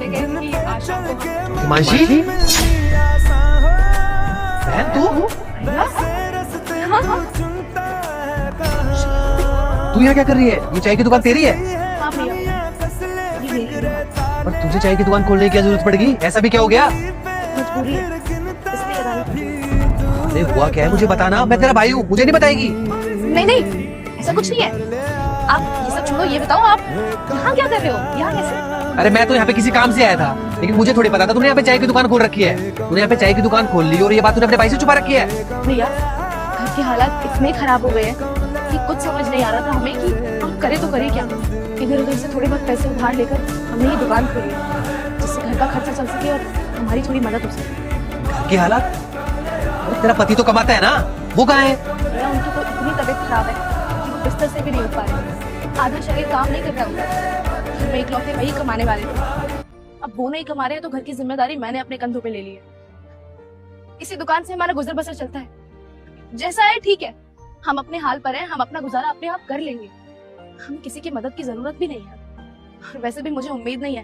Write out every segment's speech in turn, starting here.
करने के की आशा को हम- हिमांशी बहन तू हाँ हाँ तू यहाँ क्या कर रही है? ये चाय की दुकान तेरी है? हाँ भैया, ये मेरी पर तुझे चाय की दुकान खोलने की क्या जरूरत पड़ गई? ऐसा भी क्या हो गया? मजबूरी है, इसलिए लगानी पड़ी। अरे हुआ क्या है मुझे बताना, मैं तेरा भाई हूँ, मुझे नहीं बताएगी? नहीं नहीं, ऐसा कुछ नहीं है। आप ये सब छोड़ो, ये बताओ आप यहाँ क्या कर रहे हो? यहाँ कैसे? अरे मैं तो यहाँ पे किसी काम से आया था, लेकिन मुझे थोड़ी पता था तूने यहाँ पे चाय की दुकान खोल रखी है। तूने यहाँ पे चाय की दुकान खोल ली और ये बात तूने अपने भाई से छुपा रखी है। भैया, घर के हालात इतने खराब हो गए हैं कि कुछ समझ नहीं आ रहा था हमें कि हम करें तो करें क्या। इधर उधर से थोड़े बहुत पैसे उधार लेकर हमने ये दुकान खोली है, जिससे घर का खर्चा चल सके और हमारी थोड़ी मदद हो सके। घर की हालात? अरे तेरा पति तो कमाता है ना, वो कहाँ है? भैया, उनकी तो इतनी तबीयत खराब है कि वो बिस्तर से भी नहीं उठ पा रहे। आधा शरीर काम नहीं करता उनका। घर में इकलौते वही कमाने वाले थे। अब वो नहीं कमा रहे हैं तो घर की जिम्मेदारी मैंने अपने कंधों पे ले ली है। इसी दुकान से हमारा गुजर बसर चलता है। जैसा है ठीक है, हम अपने हाल पर हैं, हम अपना गुजारा अपने आप कर लेंगे। हमें किसी की मदद की जरूरत भी नहीं है, और वैसे भी मुझे उम्मीद नहीं है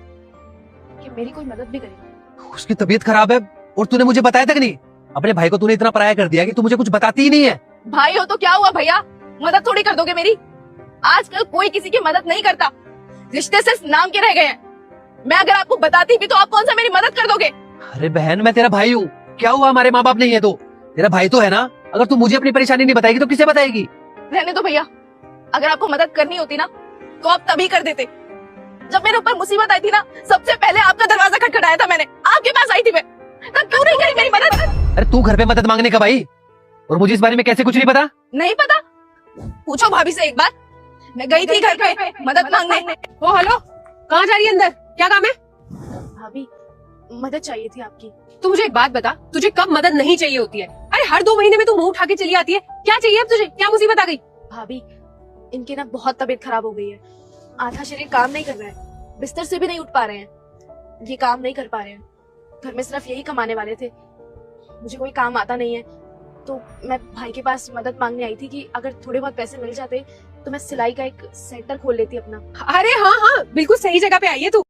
कि मेरी कोई मदद भी करेगी। उसकी तबीयत खराब है और तूने मुझे बताया तक नहीं। अपने भाई को तूने इतना पराया कर दिया कि तू मुझे कुछ बताती ही नहीं है। भाई हो तो क्या हुआ भैया, मदद थोड़ी कर दोगे मेरी? आजकल कोई किसी की मदद नहीं करता, रिश्ते सिर्फ नाम के रह गए हैं। मैं अगर आपको बताती भी तो आप कौन सा मेरी मदद कर दोगे? अरे बहन, मैं तेरा भाई हूँ, क्या हुआ? हमारे माँ बाप नहीं है तो तेरा भाई तो है ना। अगर तू मुझे अपनी परेशानी नहीं बताएगी तो किसे बताएगी? रहने दो भैया, अगर आपको मदद करनी होती ना तो आप तभी कर देते। जब मेरे ऊपर मुसीबत आई थी ना, सबसे पहले आपका दरवाजा खटखटाया था मैंने, आपके पास आई थी मैं, तब क्यों नहीं करी मेरी मदद? अरे तू घर पे मदद मांगने का भाई, और मुझे इस बारे में कैसे कुछ नहीं पता? नहीं पता? पूछो भाभी से एक बार। मैं गई थी घर पे मदद मांगने। ओ हेलो, कहाँ जा रही है? अंदर क्या काम है? भाभी, मदद चाहिए थी आपकी। तू मुझे एक बात बता, तुझे कब मदद नहीं चाहिए होती है? अरे हर 2 महीने में तू मुंह उठा के चली आती है। क्या चाहिए अब तुझे? क्या मुसीबत आ गई? भाभी, इनकी ना बहुत तबीयत खराब हो गई है। आधा शरीर काम नहीं कर रहा है, बिस्तर से भी नहीं उठ पा रहे हैं। ये काम नहीं कर पा रहे हैं। घर में सिर्फ यही कमाने वाले थे, मुझे कोई काम आता नहीं है, तो मैं भाई के पास मदद मांगने आई थी कि अगर थोड़े बहुत पैसे मिल जाते तो मैं सिलाई का एक सेंटर खोल लेती अपना। अरे हाँ हाँ, बिल्कुल सही जगह पे आई है तू।